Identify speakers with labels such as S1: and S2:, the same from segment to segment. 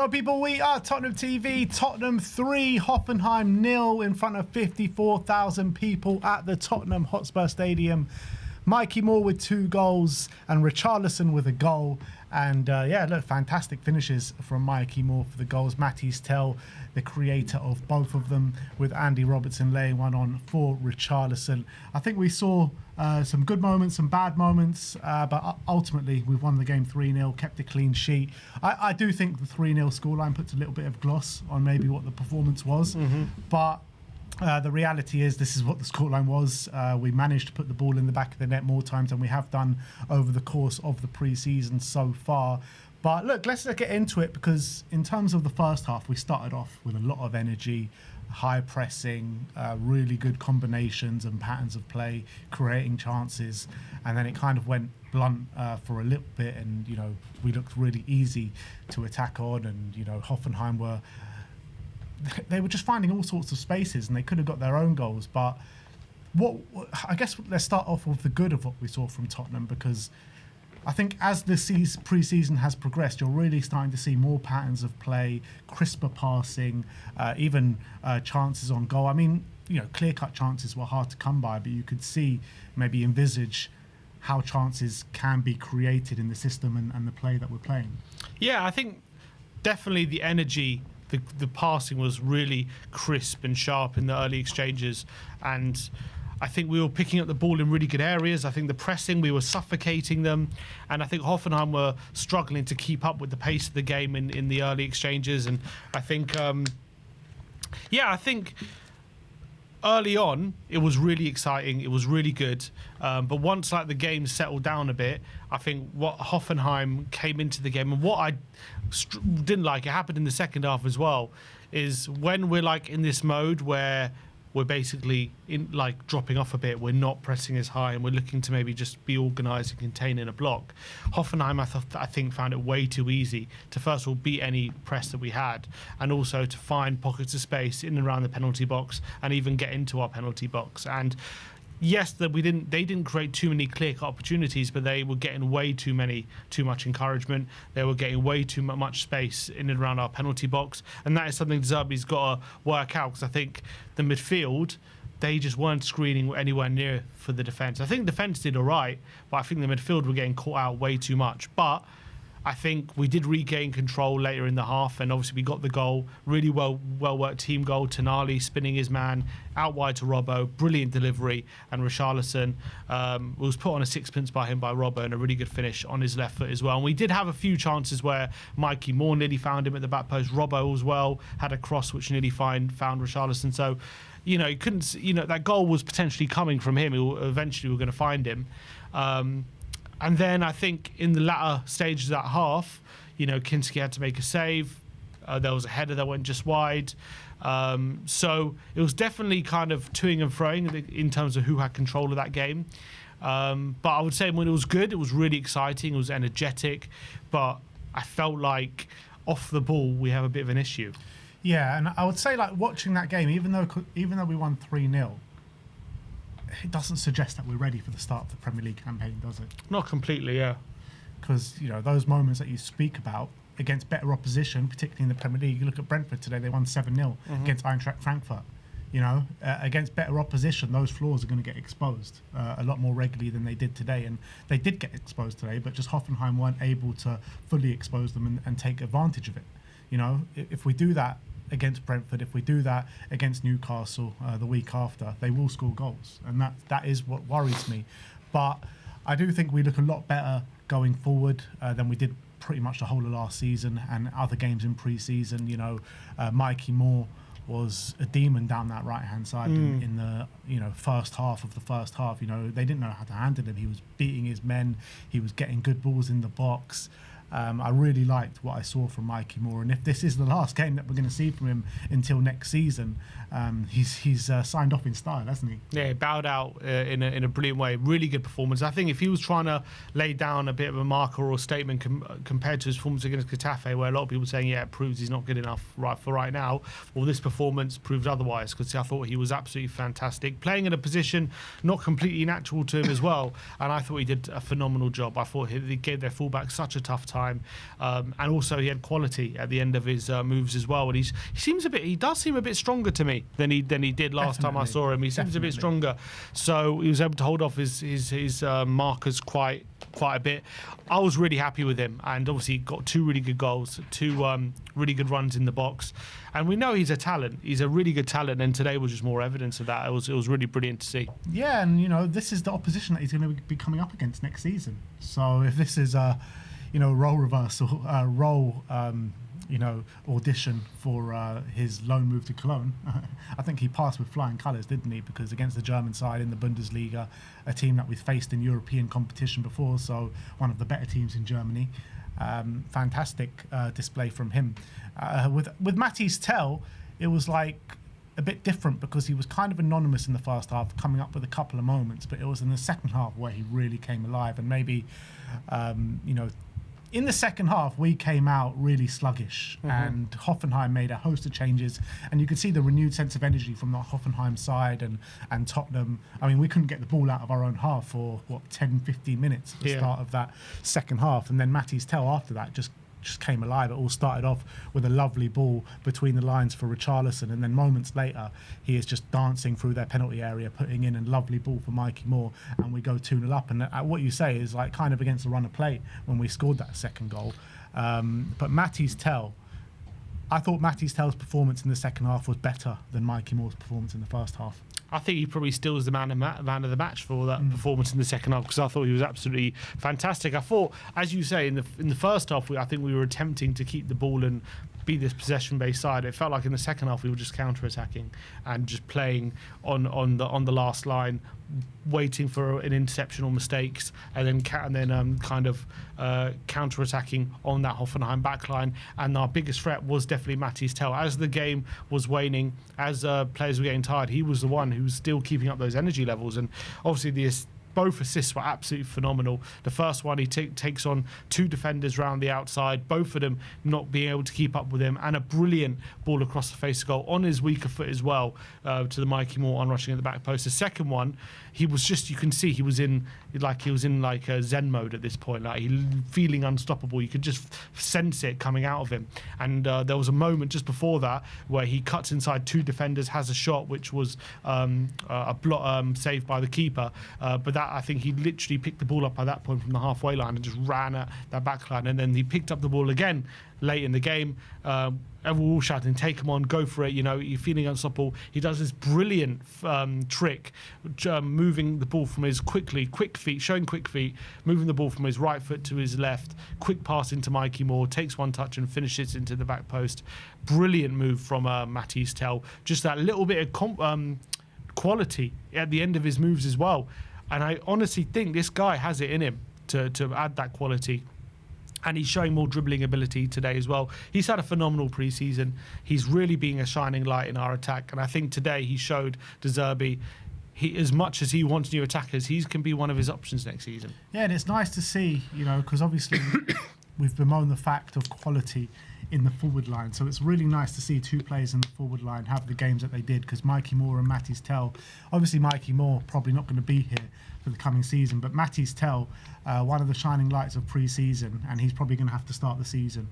S1: Hello people, we are Tottenham TV. Tottenham 3, Hoffenheim 0 in front of 54,000 people at the Tottenham Hotspur Stadium. Mikey Moore with 2 goals and Richarlison with a goal. And yeah, look, fantastic finishes from Mikey Moore for the goals. Matisse Tell, the creator of both of them, with Andy Robertson laying one on for Richarlison. I think we saw some good moments, some bad moments, but ultimately we've won the game 3-0, kept a clean sheet. I do think the 3-0 scoreline puts a little bit of gloss on maybe what the performance was, but the reality is this is what the scoreline was. We managed to put the ball in the back of the net more times than we have done over the course of the pre-season so far. But look, let's get into it, because in terms of the first half, we started off with a lot of energy, high pressing, really good combinations and patterns of play, creating chances, and then it kind of went blunt for a little bit, and you know, we looked really easy to attack on, and you know, Hoffenheim were just finding all sorts of spaces, and they could have got their own goals. But I guess let's start off with the good of what we saw from Tottenham, because I think as the pre-season has progressed, you're really starting to see more patterns of play, crisper passing, even chances on goal. I mean, you know, clear-cut chances were hard to come by, but you could see, maybe envisage how chances can be created in the system and the play that we're playing.
S2: Yeah, I think definitely the energy, the passing was really crisp and sharp in the early exchanges, and I think we were picking up the ball in really good areas. I think the pressing, we were suffocating them, and I think Hoffenheim were struggling to keep up with the pace of the game in the early exchanges. And I think, I think early on it was really exciting, it was really good, but once like the game settled down a bit, I think what Hoffenheim came into the game, and what I didn't like, it happened in the second half as well, is when we're like in this mode where we're basically in like dropping off a bit, we're not pressing as high, and we're looking to maybe just be organised and contain in a block. Hoffenheim, I think, found it way too easy to first of all beat any press that we had, and also to find pockets of space in and around the penalty box, and even get into our penalty box. And yes, that they didn't create too many clear-cut opportunities, but they were getting too much encouragement. They were getting way too much space in and around our penalty box, and that is something Zerbi's got to work out, because I think the midfield, they just weren't screening anywhere near for the defence. I think defence did all right, but I think the midfield were getting caught out way too much. But I think we did regain control later in the half, and obviously we got the goal, really well worked team goal. Tonali spinning his man out wide to Robbo, brilliant delivery, and Richarlison was put on a sixpence by Robbo, and a really good finish on his left foot as well. And we did have a few chances where Mikey Moore nearly found him at the back post. Robbo as well had a cross which nearly found Richarlison. So, you know, that goal was potentially coming from him. Eventually we were going to find him. And then I think in the latter stages of that half, you know, Kinski had to make a save. There was a header that went just wide. So it was definitely kind of toing and froing in terms of who had control of that game. But I would say when it was good, it was really exciting, it was energetic. But I felt like off the ball, we have a bit of an issue.
S1: Yeah, and I would say, like, watching that game, even though we won 3-0, it doesn't suggest that we're ready for the start of the Premier League campaign, does it?
S2: Not completely, yeah.
S1: Because, you know, those moments that you speak about against better opposition, particularly in the Premier League, you look at Brentford today, they won 7-0 against Eintracht Frankfurt. You know, against better opposition, those flaws are going to get exposed a lot more regularly than they did today. And they did get exposed today, but just Hoffenheim weren't able to fully expose them and take advantage of it. You know, if we do that against Brentford, if we do that against Newcastle the week after, they will score goals, and that is what worries me. But I do think we look a lot better going forward than we did pretty much the whole of last season and other games in pre-season. You know, Mikey Moore was a demon down that right-hand side in the first half of the first half. You know, they didn't know how to handle him. He was beating his men. He was getting good balls in the box. I really liked what I saw from Mikey Moore, and if this is the last game that we're going to see from him until next season, he's signed off in style, hasn't he?
S2: Yeah, he bowed out in a brilliant way. Really good performance. I think if he was trying to lay down a bit of a marker or a statement compared to his performance against Getafe, where a lot of people saying, yeah, it proves he's not good enough right now, well, this performance proved otherwise, because I thought he was absolutely fantastic, playing in a position not completely natural to him as well, and I thought he did a phenomenal job. I thought he gave their fullback such a tough time. time, and also he had quality at the end of his moves as well. And he does seem a bit stronger to me than he did last time I saw him. He seems a bit stronger, so he was able to hold off his markers quite a bit. I was really happy with him, and obviously got 2 really good goals, 2 really good runs in the box, and we know he's a talent. He's a really good talent, and today was just more evidence of that. It was really brilliant to see.
S1: Yeah, and this is the opposition that he's going to be coming up against next season. So if this is a role reversal, audition for his loan move to Cologne, I think he passed with flying colours, didn't he? Because against the German side in the Bundesliga, a team that we've faced in European competition before, so one of the better teams in Germany. Fantastic display from him. With Mathys Tel, it was like a bit different because he was kind of anonymous in the first half, coming up with a couple of moments, but it was in the second half where he really came alive. And maybe, in the second half, we came out really sluggish, and Hoffenheim made a host of changes, and you could see the renewed sense of energy from the Hoffenheim side and Tottenham. I mean, we couldn't get the ball out of our own half for 10, 15 minutes at the start of that second half, and then Mathys Tel after that just came alive. It all started off with a lovely ball between the lines for Richarlison, and then moments later he is just dancing through their penalty area, putting in a lovely ball for Mikey Moore, and we go 2-0 up. And what you say is like kind of against the run of play when we scored that second goal. But Mathys Tel, I thought Mathys Tel's performance in the second half was better than Mikey Moore's performance in the first half.
S2: I think he probably still is the man of the match for that performance in the second half, because I thought he was absolutely fantastic. I thought, as you say, in the first half, I think we were attempting to keep the ball and be this possession-based side. It felt like in the second half we were just counter-attacking and just playing on the last line, waiting for an interception or mistakes, and then counter-attacking on that Hoffenheim backline. And our biggest threat was definitely Mathys Tel. As the game was waning, as players were getting tired, he was the one who was still keeping up those energy levels. And obviously both assists were absolutely phenomenal. The first one, he takes on 2 defenders round the outside, both of them not being able to keep up with him, and a brilliant ball across the face of goal on his weaker foot as well, to the Mikey Moore onrushing at the back post. The second one, he was just, you can see he was in a Zen mode at this point, like he feeling unstoppable. You could just sense it coming out of him. And there was a moment just before that where he cuts inside 2 defenders, has a shot which was a block saved by the keeper, but that, I think he literally picked the ball up by that point from the halfway line and just ran at that back line, and then he picked up the ball again late in the game. Everyone all shouting, take him on, go for it, you're feeling unstoppable. He does this brilliant trick, moving the ball from his quick feet, moving the ball from his right foot to his left, quick pass into Mikey Moore, takes one touch and finishes into the back post. Brilliant move from Mathys Tel. Just that little bit of quality at the end of his moves as well. And I honestly think this guy has it in him to add that quality. And he's showing more dribbling ability today as well. He's had a phenomenal preseason. He's really being a shining light in our attack. And I think today he showed De Zerbi, as much as he wants new attackers, he can be one of his options next season.
S1: Yeah, and it's nice to see, because obviously we've bemoaned the fact of quality in the forward line. So it's really nice to see 2 players in the forward line have the games that they did, because Mikey Moore and Mathys Tel, obviously Mikey Moore probably not going to be here for the coming season, but Mathys Tel, one of the shining lights of pre-season, and he's probably going to have to start the season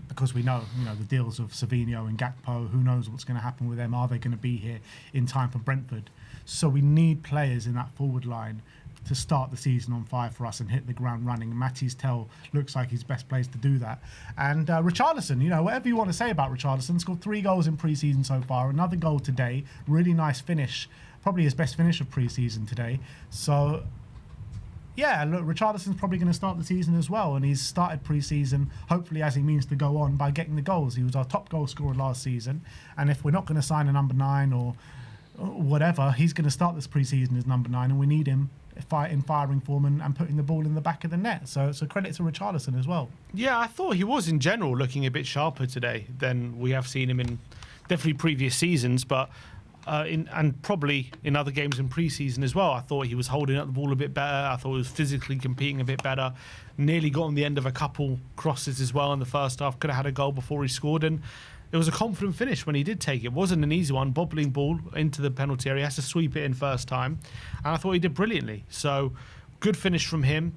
S1: because we know, the deals of Savinho and Gakpo, who knows what's going to happen with them. Are they going to be here in time for Brentford? So we need players in that forward line to start the season on fire for us and hit the ground running. Mathys Tel looks like he's best placed to do that. And Richarlison, whatever you want to say about Richarlison, scored 3 goals in pre-season so far, another goal today, really nice finish, probably his best finish of pre-season today. So yeah, look, Richarlison's probably going to start the season as well, and he's started pre-season, hopefully as he means to go on, by getting the goals. He was our top goal scorer last season, and if we're not going to sign a number 9 or whatever, he's going to start this pre-season as number 9, and we need him in firing form and putting the ball in the back of the net. So credit to Richarlison as well.
S2: Yeah, I thought he was in general looking a bit sharper today than we have seen him in definitely previous seasons, but and probably in other games in pre-season as well. I thought he was holding up the ball a bit better. I thought he was physically competing a bit better. Nearly got on the end of a couple crosses as well in the first half. Could have had a goal before he scored, and it was a confident finish when he did take it. It wasn't an easy one, bobbling ball into the penalty area. He has to sweep it in first time, and I thought he did brilliantly. So good finish from him.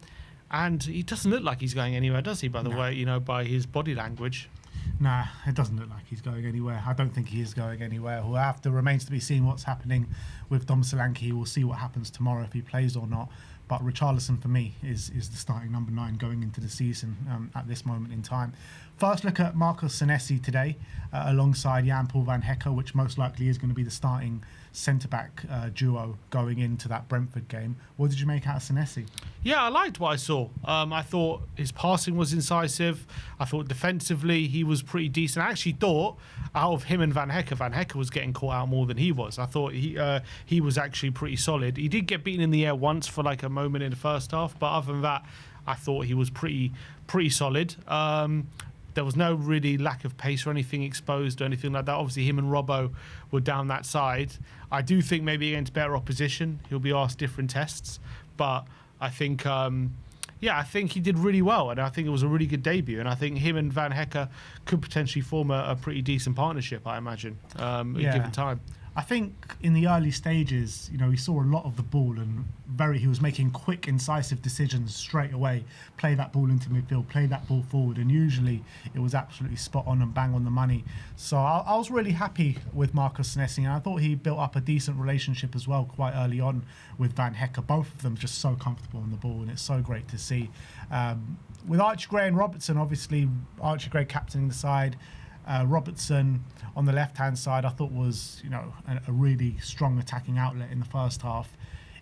S2: And he doesn't look like he's going anywhere, does he, by the way, you know, by his body language?
S1: Nah, it doesn't look like he's going anywhere. I don't think he is going anywhere. We'll have to remains to be seen what's happening with Dom Solanke. We'll see what happens tomorrow if he plays or not. But Richarlison, for me, is the starting number 9 going into the season at this moment in time. First look at Marcos Senesi today, alongside Jan-Paul van Hecke, which most likely is going to be the starting centre-back duo going into that Brentford game. What did you make out of Senesi?
S2: Yeah, I liked what I saw. I thought his passing was incisive. I thought defensively he was pretty decent. I actually thought out of him and Van Hecke was getting caught out more than he was. I thought he was actually pretty solid. He did get beaten in the air once for like a moment in the first half, but other than that, I thought he was pretty solid. There was no really lack of pace or anything exposed or anything like that. Obviously, him and Robbo were down that side. I do think maybe against better opposition, he'll be asked different tests. But I think, I think he did really well. And I think it was a really good debut. And I think him and Van Hecke could potentially form a pretty decent partnership, I imagine, given time.
S1: I think in the early stages, you know, he saw a lot of the ball and he was making quick, incisive decisions straight away. Play that ball into midfield, play that ball forward, and usually it was absolutely spot on and bang on the money. So I was really happy with Marcos Senesi, and I thought he built up a decent relationship as well quite early on with Van Hecke. Both of them just so comfortable on the ball, and it's so great to see. With Archie Gray and Robertson, obviously Archie Gray captaining the side. Robertson on the left-hand side, I thought was, you know, a really strong attacking outlet in the first half.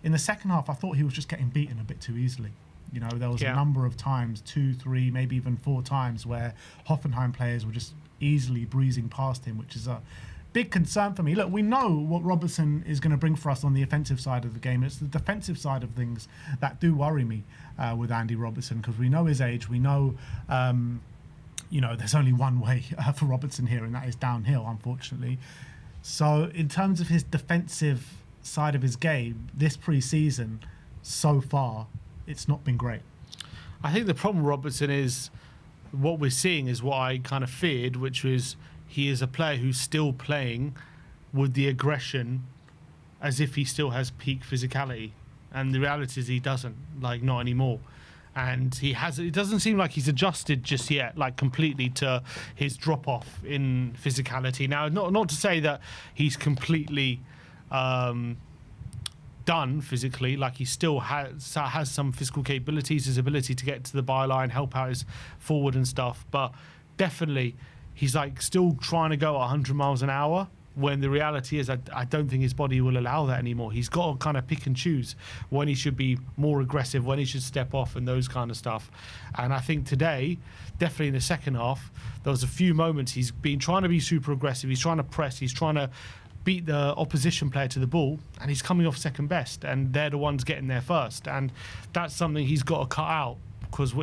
S1: In the second half, I thought he was just getting beaten a bit too easily. You know, there was a number of times, 2, 3, maybe even 4 times, where Hoffenheim players were just easily breezing past him, which is a big concern for me. Look, we know what Robertson is going to bring for us on the offensive side of the game. It's the defensive side of things that do worry me with Andy Robertson, because we know his age, we know... you know, there's only one way for Robertson here, and that is downhill, unfortunately. So in terms of his defensive side of his game, this pre-season, so far, it's not been great.
S2: I think the problem with Robertson is what we're seeing is what I kind of feared, which was he is a player who's still playing with the aggression as if he still has peak physicality. And the reality is he doesn't, like, not anymore. And it doesn't seem like he's adjusted just yet, like completely to his drop off in physicality. Now, not to say that he's completely done physically, like he still has some physical capabilities, his ability to get to the byline, help out his forward and stuff. But definitely, he's like still trying to go 100 miles an hour. When the reality is, I don't think his body will allow that anymore. He's got to kind of pick and choose when he should be more aggressive, when he should step off, and those kind of stuff. And I think today, definitely in the second half, there was a few moments he's been trying to be super aggressive. He's trying to press. He's trying to beat the opposition player to the ball, and he's coming off second best, and they're the ones getting there first. And that's something he's got to cut out, because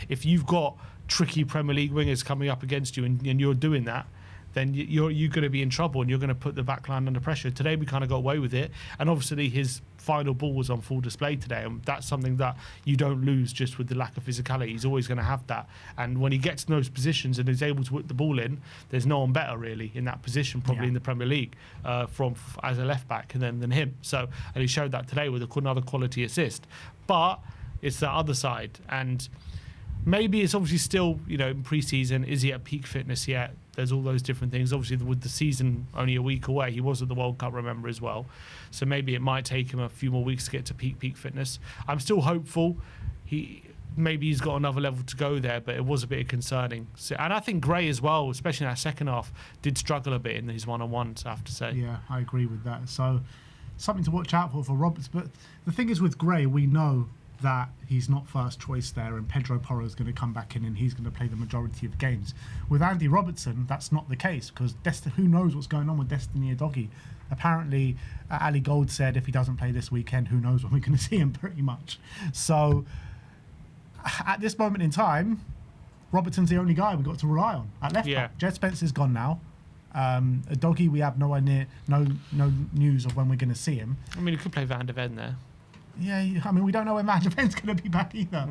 S2: if you've got tricky Premier League wingers coming up against you and you're doing that, then you're going to be in trouble and you're going to put the back line under pressure. Today we kind of got away with it, and obviously his final ball was on full display today, and that's something that you don't lose just with the lack of physicality. He's always going to have that, and when he gets in those positions and is able to whip the ball in, there's no one better really in that position probably in the Premier League as a left back than him. So, and he showed that today with another quality assist. But it's that other side, and maybe it's obviously still, you know, in pre-season, is he at peak fitness yet? There's all those different things. Obviously, with the season only a week away, he was at the World Cup, remember, as well. So maybe it might take him a few more weeks to get to peak fitness. I'm still hopeful. Maybe he's got another level to go there, but it was a bit concerning. So, and I think Gray as well, especially in that second half, did struggle a bit in his one-on-ones, I have to say.
S1: Yeah, I agree with that. So something to watch out for Roberts. But the thing is with Gray, we know that he's not first choice there, and Pedro Porro is going to come back in and he's going to play the majority of games. With Andy Robertson, that's not the case, because who knows what's going on with Destiny Udogie. Apparently, Ali Gold said if he doesn't play this weekend, who knows when we're going to see him, pretty much. So at this moment in time, Robertson's the only guy we've got to rely on at left back. Jed Spencer's gone now. Udogie, we have no news of when we're going to see him.
S2: I mean, he could play Van der Ven there.
S1: Yeah, I mean, we don't know when Van der Ven's going to be back either.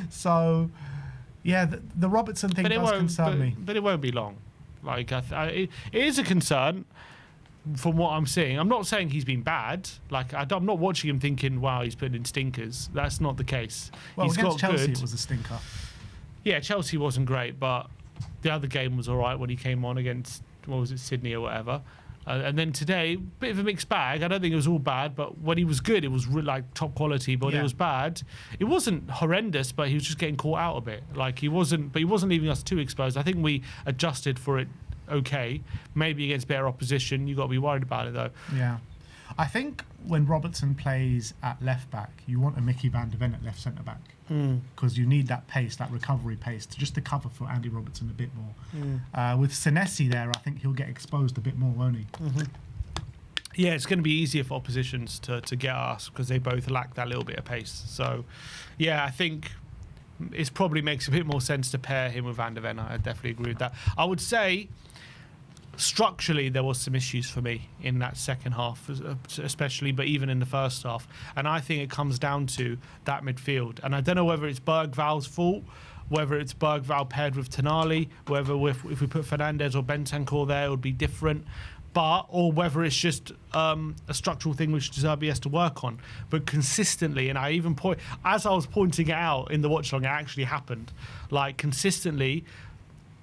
S1: So, yeah, the Robertson thing does concern me.
S2: But it won't be long. Like, it is a concern. from what I'm seeing, I'm not saying he's been bad. Like I'm not watching him thinking, "Wow, he's putting in stinkers." That's not the case.
S1: Well,
S2: He's
S1: against
S2: got
S1: Chelsea,
S2: good.
S1: it was a stinker.
S2: Yeah, Chelsea wasn't great, but the other game was all right when he came on against, what was it, Sydney or whatever. And then today, bit of a mixed bag. I don't think it was all bad, but when he was good, it was like top quality. But when it was bad, it wasn't horrendous, but he was just getting caught out a bit. Like he wasn't leaving us too exposed. I think we adjusted for it okay. Maybe against better opposition, you got to be worried about it though.
S1: Yeah. I think when Robertson plays at left back, you want a Mickey van de Ven at left centre back because you need that pace, that recovery pace, to cover for Andy Robertson a bit more. With Senesi there, I think he'll get exposed a bit more, won't he?
S2: Yeah, it's going to be easier for oppositions to get us because they both lack that little bit of pace. So, yeah, I think it probably makes a bit more sense to pair him with Van de Ven. I definitely agree with that. I would say structurally there was some issues for me in that second half, especially, but even in the first half. And I think it comes down to that midfield. And I don't know whether it's Bergval's fault, whether it's Bergval paired with Tonali, whether if we put Fernandes or Bentancur there, it would be different. Or whether it's just a structural thing which De Zerbi has to work on. But consistently, and I even as I was pointing it out in the watch long, it actually happened. Like consistently,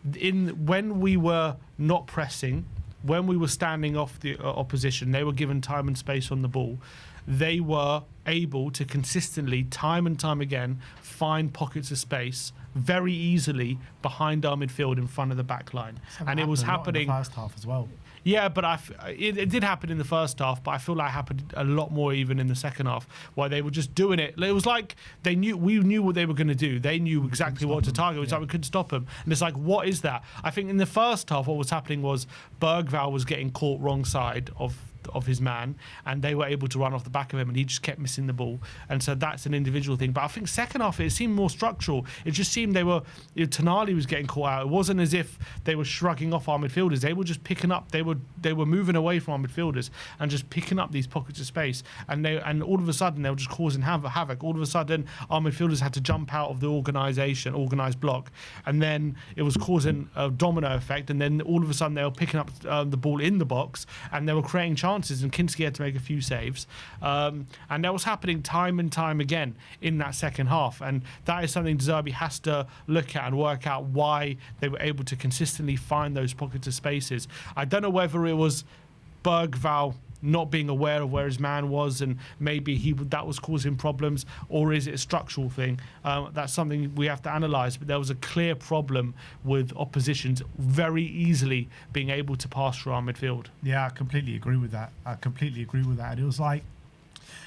S2: when we were not pressing, when we were standing off the opposition, they were given time and space on the ball. They were able to consistently, time and time again, find pockets of space very easily behind our midfield in front of the back line. And it was happening
S1: in the first half as well.
S2: Yeah, but it did happen in the first half, but I feel like it happened a lot more even in the second half, where they were just doing it. It was like we knew what they were going to do. They knew exactly what to target. It was like we couldn't stop them. And it's like, what is that? I think in the first half, what was happening was Bergval was getting caught wrong side of his man, and they were able to run off the back of him, and he just kept missing the ball. And so that's an individual thing. But I think second half it seemed more structural. It just seemed Tonali was getting caught out. It wasn't as if they were shrugging off our midfielders. They were just picking up. They were moving away from our midfielders and just picking up these pockets of space. And all of a sudden they were just causing havoc. All of a sudden our midfielders had to jump out of the organised block, and then it was causing a domino effect. And then all of a sudden they were picking up the ball in the box, and they were creating chances. And Kinski had to make a few saves, and that was happening time and time again in that second half. And that is something De Zerbi has to look at and work out why they were able to consistently find those pockets of spaces. I don't know whether it was Bergval not being aware of where his man was, and maybe that was causing problems, or is it a structural thing? That's something we have to analyse. But there was a clear problem with oppositions very easily being able to pass through our midfield.
S1: Yeah, I completely agree with that. And it was like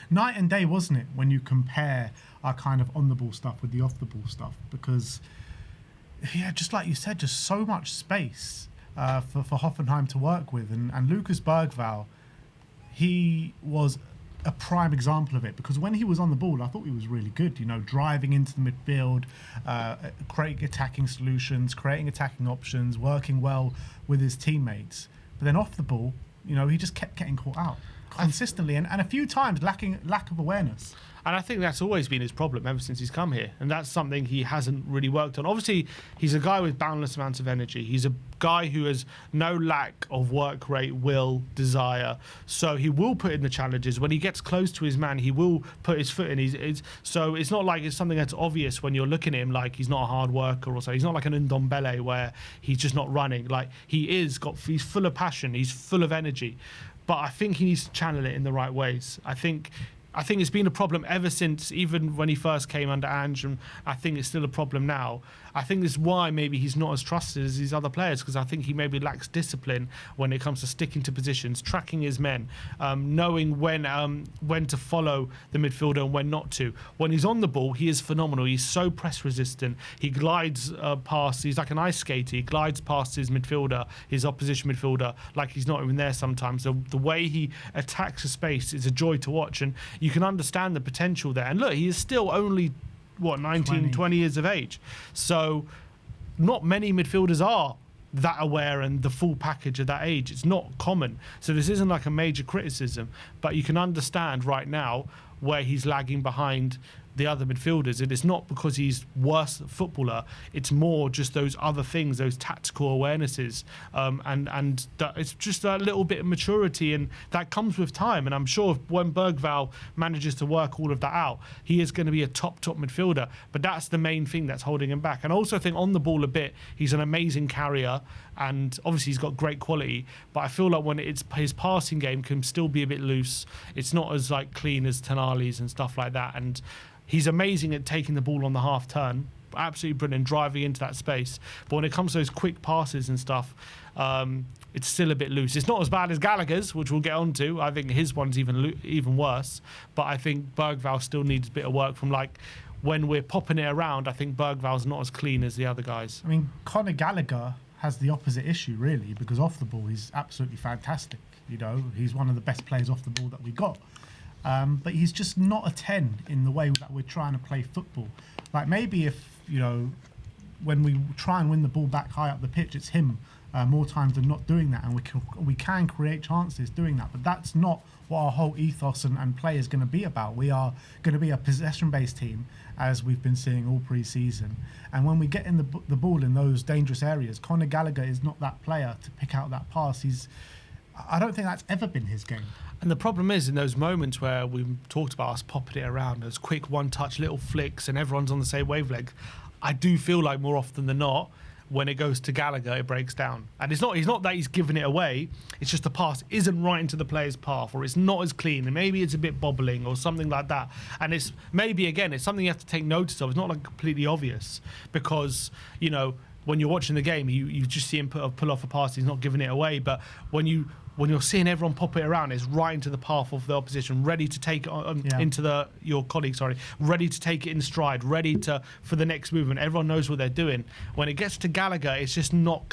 S1: night and day, wasn't it, when you compare our kind of on-the-ball stuff with the off-the-ball stuff? Because, yeah, just like you said, just so much space for Hoffenheim to work with. And Lucas Bergval, he was a prime example of it, because when he was on the ball, I thought he was really good, driving into the midfield, creating attacking solutions, creating attacking options, working well with his teammates. But then off the ball, he just kept getting caught out consistently, and a few times lack of awareness.
S2: And I think that's always been his problem ever since he's come here. And that's something he hasn't really worked on. Obviously, he's a guy with boundless amounts of energy. He's a guy who has no lack of work rate, will, desire. So he will put in the challenges. When he gets close to his man, he will put his foot in. So it's not like it's something that's obvious when you're looking at him like he's not a hard worker or so. He's not like an Ndombele where he's just not running. Like he's full of passion. He's full of energy. But I think he needs to channel it in the right ways. I think it's been a problem ever since, even when he first came under Ange, and I think it's still a problem now. I think this is why maybe he's not as trusted as these other players, because I think he maybe lacks discipline when it comes to sticking to positions, tracking his men, knowing when to follow the midfielder and when not to. When he's on the ball, he is phenomenal. He's so press resistant. He glides past. He's like an ice skater. He glides past his midfielder, his opposition midfielder, like he's not even there sometimes. So the way he attacks a space is a joy to watch, and you can understand the potential there. And look, he is still only 20 years of age. So not many midfielders are that aware and the full package at that age. It's not common. So this isn't like a major criticism, but you can understand right now where he's lagging behind the other midfielders. And it's not because he's worse footballer. It's more just those other things, those tactical awarenesses, and that it's just a little bit of maturity, and that comes with time. And I'm sure when Bergvall manages to work all of that out, he is going to be a top midfielder. But that's the main thing that's holding him back. And I also think on the ball a bit, he's an amazing carrier, and obviously he's got great quality. But I feel like when it's his passing game can still be a bit loose. It's not as like clean as Tonali's and stuff like that. And he's amazing at taking the ball on the half turn, absolutely brilliant, driving into that space. But when it comes to those quick passes and stuff, it's still a bit loose. It's not as bad as Gallagher's, which we'll get on to. I think his one's even worse. But I think Bergvall still needs a bit of work from, like, when we're popping it around, I think Bergvall's not as clean as the other guys.
S1: I mean, Conor Gallagher has the opposite issue, really, because off the ball, he's absolutely fantastic. You know, he's one of the best players off the ball that we got. But he's just not a 10 in the way that we're trying to play football. Like, maybe if, you know, when we try and win the ball back high up the pitch, it's him more times than not doing that, and we can create chances doing that. But that's not what our whole ethos and play is going to be about. We are going to be a possession-based team, as we've been seeing all pre-season. And when we get in the ball in those dangerous areas, Conor Gallagher is not that player to pick out that pass. I don't think that's ever been his game.
S2: And the problem is, in those moments where we've talked about us popping it around, those quick one-touch little flicks and everyone's on the same wavelength, I do feel like more often than not, when it goes to Gallagher, it breaks down. And it's not that he's giving it away, it's just the pass isn't right into the player's path, or it's not as clean, and maybe it's a bit bobbling or something like that. And it's maybe, again, it's something you have to take notice of. It's not like completely obvious, because, you know, when you're watching the game, you just see him pull off a pass, he's not giving it away. But when you're seeing everyone pop it around, it's right into the path of the opposition, ready to take it into your colleague, ready to take it in stride, ready for the next movement. Everyone knows what they're doing. When it gets to Gallagher, it's just not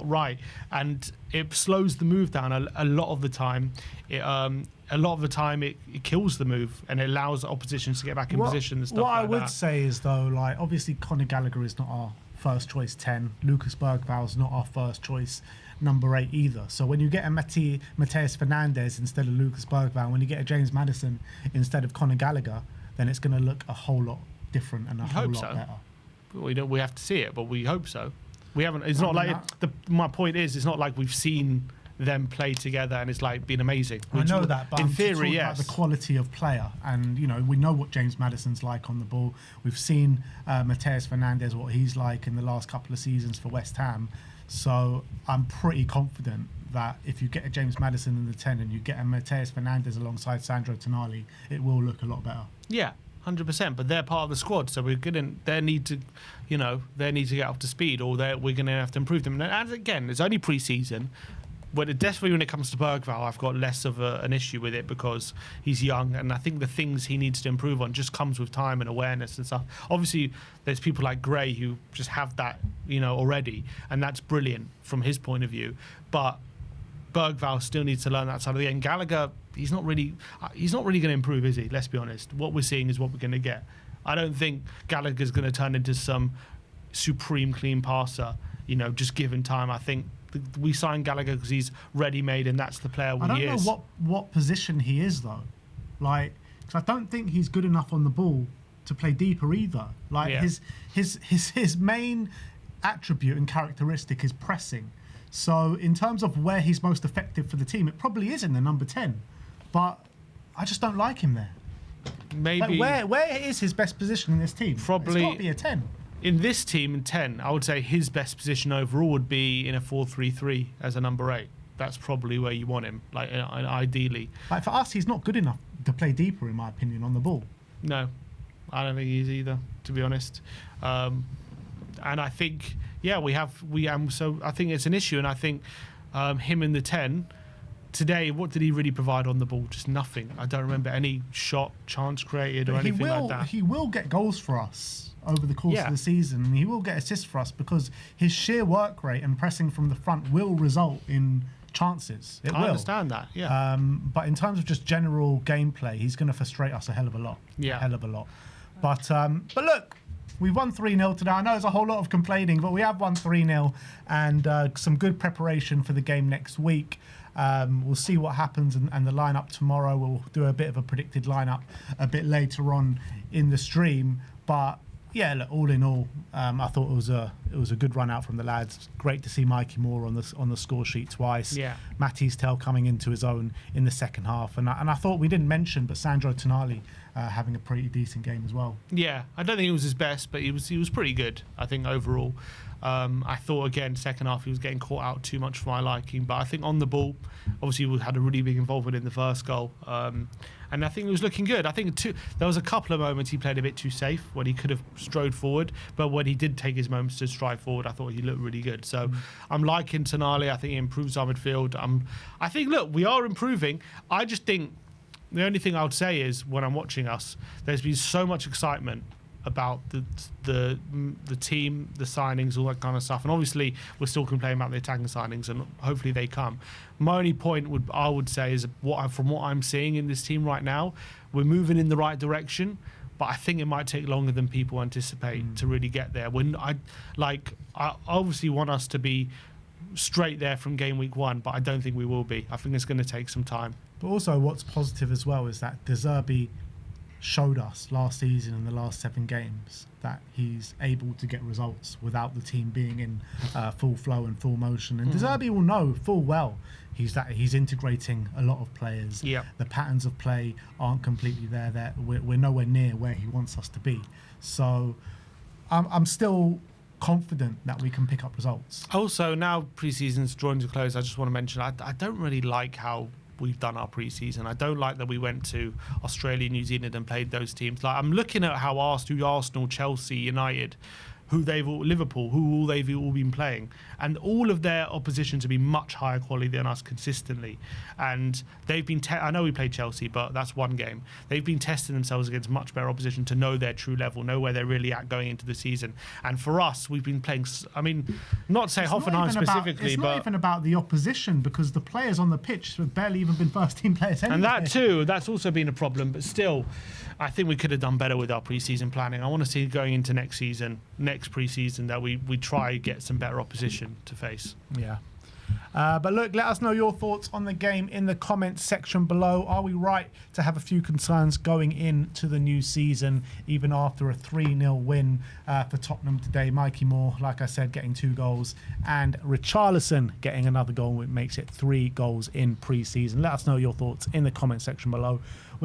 S2: right, and it slows the move down a lot of the time. It kills the move, and it allows the opposition to get back in position and stuff like that.
S1: What I would say is, though, like, obviously Conor Gallagher is not our first choice 10. Lucas Bergvall's not our first choice number 8 either. So when you get a Mateus Fernandes instead of Lucas Bergvall, when you get a James Maddison instead of Conor Gallagher, then it's going to look a whole lot different and a whole lot better.
S2: We have to see it, but we hope so. We haven't. It's not like my point is, it's not like we've seen them play together and it's like been amazing.
S1: I know that, but
S2: in
S1: I'm
S2: theory,
S1: talking
S2: yes.
S1: about the quality of player, and you know, we know what James Maddison's like on the ball. We've seen Mateus Fernandes, what he's like in the last couple of seasons for West Ham. So I'm pretty confident that if you get a James Maddison in the 10 and you get a Mateus Fernandes alongside Sandro Tonali, it will look a lot better.
S2: Yeah, 100%. But they're part of the squad, so they need to get up to speed, or we're going to have to improve them. And again, it's only pre-season. But definitely when it comes to Bergvall, I've got less of an issue with it because he's young, and I think the things he needs to improve on just comes with time and awareness and stuff. Obviously, there's people like Gray who just have that, you know, already, and that's brilliant from his point of view. But Bergvall still needs to learn that side of the game. Gallagher, he's not really going to improve, is he? Let's be honest. What we're seeing is what we're going to get. I don't think Gallagher's going to turn into some supreme clean passer, you know, just given time. I think we signed Gallagher because he's ready-made, and that's the player he is.
S1: I don't know what position he is, though. Like, because I don't think he's good enough on the ball to play deeper either. Like, his main attribute and characteristic is pressing. So in terms of where he's most effective for the team, it probably is in the number 10. But I just don't like him there.
S2: Maybe.
S1: Like, where is his best position in this team?
S2: Probably.
S1: It's got to be a 10.
S2: In this team, in 10, I would say his best position overall would be in a 4-3-3 as a number 8. That's probably where you want him, like ideally.
S1: Like, for us, he's not good enough to play deeper, in my opinion, on the ball.
S2: No, I don't think he is either, to be honest. And I think, so I think it's an issue, and I think him in the 10 today, what did he really provide on the ball? Just nothing. I don't remember any shot, chance created, or anything like that.
S1: He will get goals for us over the course of the season, and he will get assists for us because his sheer work rate and pressing from the front will result in chances. I
S2: understand that, yeah.
S1: But in terms of just general gameplay, he's going to frustrate us a hell of a lot.
S2: Yeah.
S1: A hell of a lot. But look, We've won 3-0 today. I know there's a whole lot of complaining, but we have won 3-0 and some good preparation for the game next week. We'll see what happens and the lineup tomorrow. We'll do a bit of a predicted lineup a bit later on in the stream. But yeah, look, all in all, I thought it was a good run out from the lads. Great to see Mikey Moore on the score sheet twice.
S2: Yeah.
S1: Matty's Tell coming into his own in the second half, and I thought we didn't mention, but Sandro Tonali having a pretty decent game as well.
S2: Yeah, I don't think it was his best, but he was pretty good, I think, overall. I thought, again, second half, he was getting caught out too much for my liking. But I think on the ball, obviously, we had a really big involvement in the first goal. And I think it was looking good. I think there was a couple of moments he played a bit too safe when he could have strode forward. But when he did take his moments to stride forward, I thought he looked really good. So I'm liking Tonali. I think he improves our midfield. I think, look, we are improving. I just think the only thing I would say is when I'm watching us, there's been so much excitement about the team, the signings, all that kind of stuff, and obviously we're still complaining about the attacking signings, and hopefully they come. My only point I would say is from what I'm seeing in this team right now, we're moving in the right direction, but I think it might take longer than people anticipate to really get there. I obviously want us to be straight there from game week 1, but I don't think we will be. I think it's going to take some time.
S1: But also, what's positive as well is that De Zerbi showed us last season in the last 7 games that he's able to get results without the team being in full flow and full motion. And De Zerbi will know full well he's integrating a lot of players.
S2: Yep.
S1: The patterns of play aren't completely there. We're nowhere near where he wants us to be. So I'm still confident that we can pick up results.
S2: Also, now pre-season's drawing to a close, I just want to mention I don't really like how we've done our pre-season. I don't like that we went to Australia, New Zealand and played those teams. Like, I'm looking at how Arsenal, Chelsea, United, Liverpool, who they've all been playing, and all of their opposition to be much higher quality than us consistently. And they've been I know we played Chelsea, but that's one game. They've been testing themselves against much better opposition to know their true level, know where they're really at going into the season. And for us, we've been playing, I mean, not to say Hoffenheim specifically,
S1: it's
S2: but
S1: not even about the opposition, because the players on the pitch have barely even been first team players anyway.
S2: And that too, that's also been a problem. But still, I think we could have done better with our pre-season planning. I want to see going into next pre-season, that we try get some better opposition to face.
S1: Yeah. But look, let us know your thoughts on the game in the comments section below. Are we right to have a few concerns going into the new season, even after a 3-0 win for Tottenham today? Mikey Moore, like I said, getting 2 goals, and Richarlison getting another goal, which makes it 3 goals in pre-season. Let us know your thoughts in the comments section below.